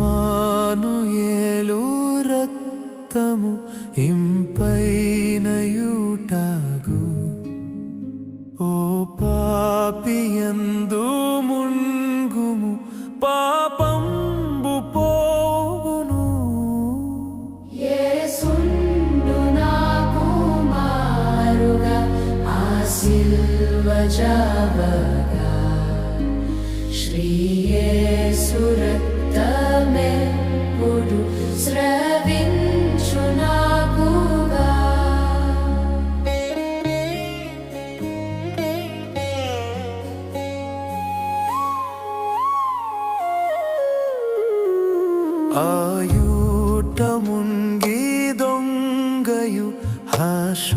ఇమ్మానుయేలు రక్తము ఇంపైనయుటగు ఓ పాపియందు మున్గుము పాపంబు పోవును యేసుండు నాకు మారుగా ఆ సిల్వ జావగా శ్రీ యేసు రక్తమెప్పుడు స్రవించు నాకుగా ఆయుట మున్గి దొంగయు అశుద్ధుడాయెను